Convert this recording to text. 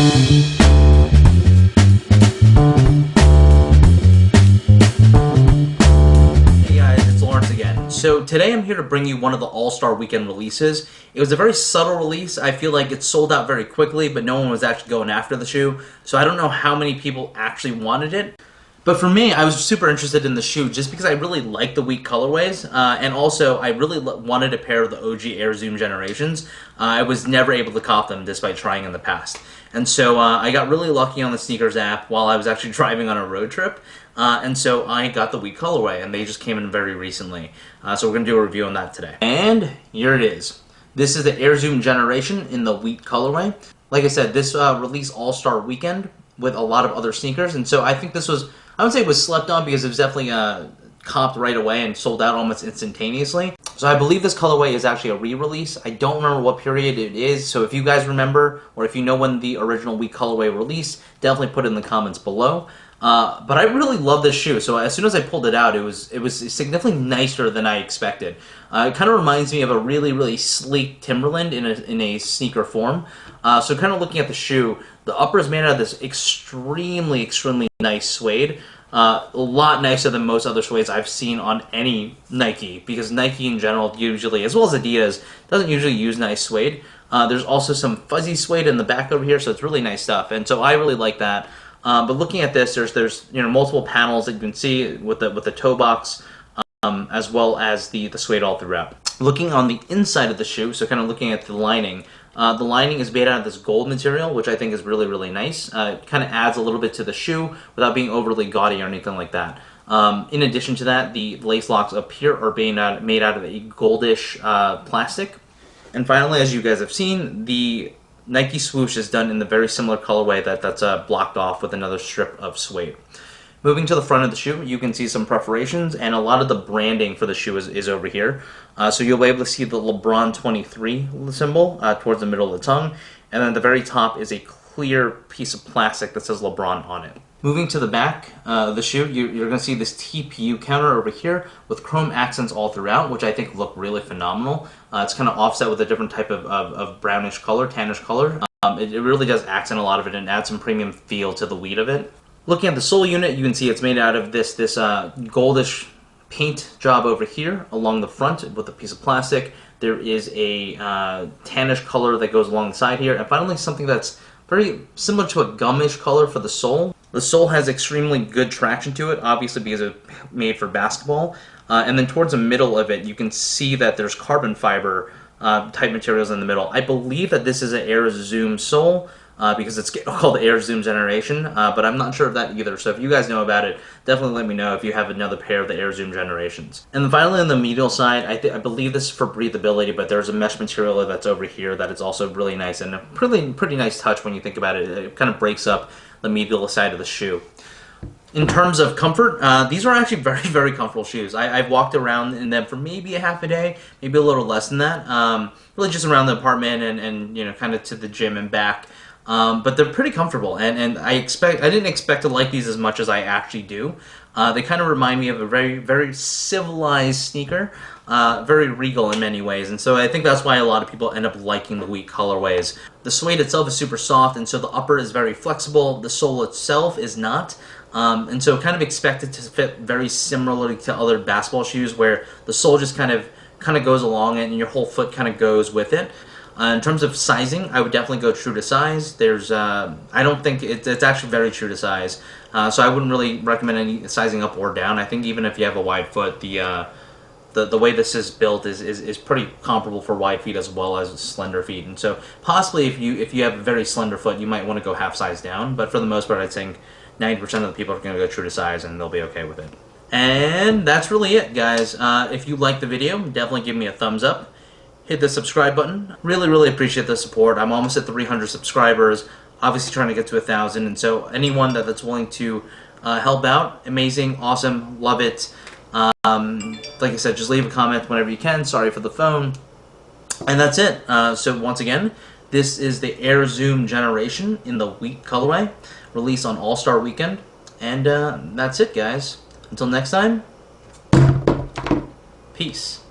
So today I'm here to bring you one of the All-Star Weekend releases. It was a very subtle release. I feel like it sold out very quickly, but no one was actually going after the shoe. So I don't know how many people actually wanted it. But for me, I was super interested in the shoe just because I really like the weak colorways. And also, I really wanted a pair of the OG Air Zoom generations. I was never able to cop them despite trying in the past. And so I got really lucky on the sneakers app while I was actually driving on a road trip. And so I got the wheat colorway, and they just came in very recently. So we're going to do a review on that today. And here it is. This is the Air Zoom generation in the wheat colorway. Like I said, this released All-Star Weekend with a lot of other sneakers, and so I think this was, I would say it was slept on because it was definitely comped right away and sold out almost instantaneously. So I believe this colorway is actually a re-release. I don't remember what period it is, so if you guys remember, or if you know when the original wheat colorway released, definitely put it in the comments below. But I really love this shoe. So as soon as I pulled it out, it was significantly nicer than I expected. It kind of reminds me of a really sleek Timberland in a sneaker form. So kind of looking at the shoe, the upper is made out of this extremely nice suede. A lot nicer than most other suedes I've seen on any Nike, because Nike in general usually, as well as Adidas, doesn't usually use nice suede. There's also some fuzzy suede in the back over here, so it's really nice stuff, and so I really like that. But looking at this, there's multiple panels that you can see with the toe box, as well as the suede all throughout. Looking on the inside of the shoe, so kind of looking at the lining is made out of this gold material, which I think is really nice. It kind of adds a little bit to the shoe without being overly gaudy or anything like that. In addition to that, the lace locks up here are being made out of a goldish plastic. And finally, as you guys have seen, the Nike swoosh is done in the very similar colorway that's blocked off with another strip of suede. Moving to the front of the shoe, you can see some perforations, and a lot of the branding for the shoe is over here. So you'll be able to see the LeBron 23 symbol towards the middle of the tongue, and then at the very top is a clear piece of plastic that says LeBron on it. Moving to the back of the shoe, you're going to see this TPU counter over here with chrome accents all throughout, which I think look really phenomenal. It's kind of offset with a different type of brownish color, tannish color. It really does accent a lot of it and add some premium feel to the wheat of it. Looking at the sole unit, you can see it's made out of this goldish paint job over here along the front with a piece of plastic. There is a tannish color that goes along the side here, and finally something that's very similar to a gummish color for the sole. The sole has extremely good traction to it, obviously because it's made for basketball. And then towards the middle of it, you can see that there's carbon fiber type materials in the middle. I believe that this is an Air Zoom sole because it's called Air Zoom Generation, but I'm not sure of that either. So if you guys know about it, definitely let me know if you have another pair of the Air Zoom Generations. And then finally on the medial side, I believe this is for breathability, but there's a mesh material that's over here that is also really nice and a pretty nice touch when you think about it. It kind of breaks up the medial side of the shoe. In terms of comfort, these are actually very comfortable shoes. I've walked around in them for maybe a half a day, maybe a little less than that. Really just around the apartment and kind of to the gym and back. But they're pretty comfortable, and I didn't expect to like these as much as I actually do. They kind of remind me of a very civilized sneaker, very regal in many ways, and so I think that's why a lot of people end up liking the wheat colorways. The suede itself is super soft, and so the upper is very flexible. The sole itself is not. And so kind of expect it to fit very similarly to other basketball shoes where the sole just kind of goes along it and your whole foot kind of goes with it. In terms of sizing, I would definitely go true to size. I don't think it's actually very true to size, so I wouldn't really recommend any sizing up or down. I think even if you have a wide foot, the way this is built is pretty comparable for wide feet as well as slender feet. And so possibly if you have a very slender foot, you might want to go half size down. But for the most part, I'd think 90% of the people are going to go true to size, and they'll be okay with it. And that's really it, guys. If you liked the video, definitely give me a thumbs up. Hit the subscribe button. Really appreciate the support. I'm almost at 300 subscribers. Obviously trying to get to 1,000, and so anyone that's willing to help out, amazing, awesome, love it. Like I said, just leave a comment whenever you can. Sorry for the phone. And that's it. So once again, this is the Air Zoom Generation in the wheat colorway, released on All-Star Weekend. And that's it, guys. Until next time, peace.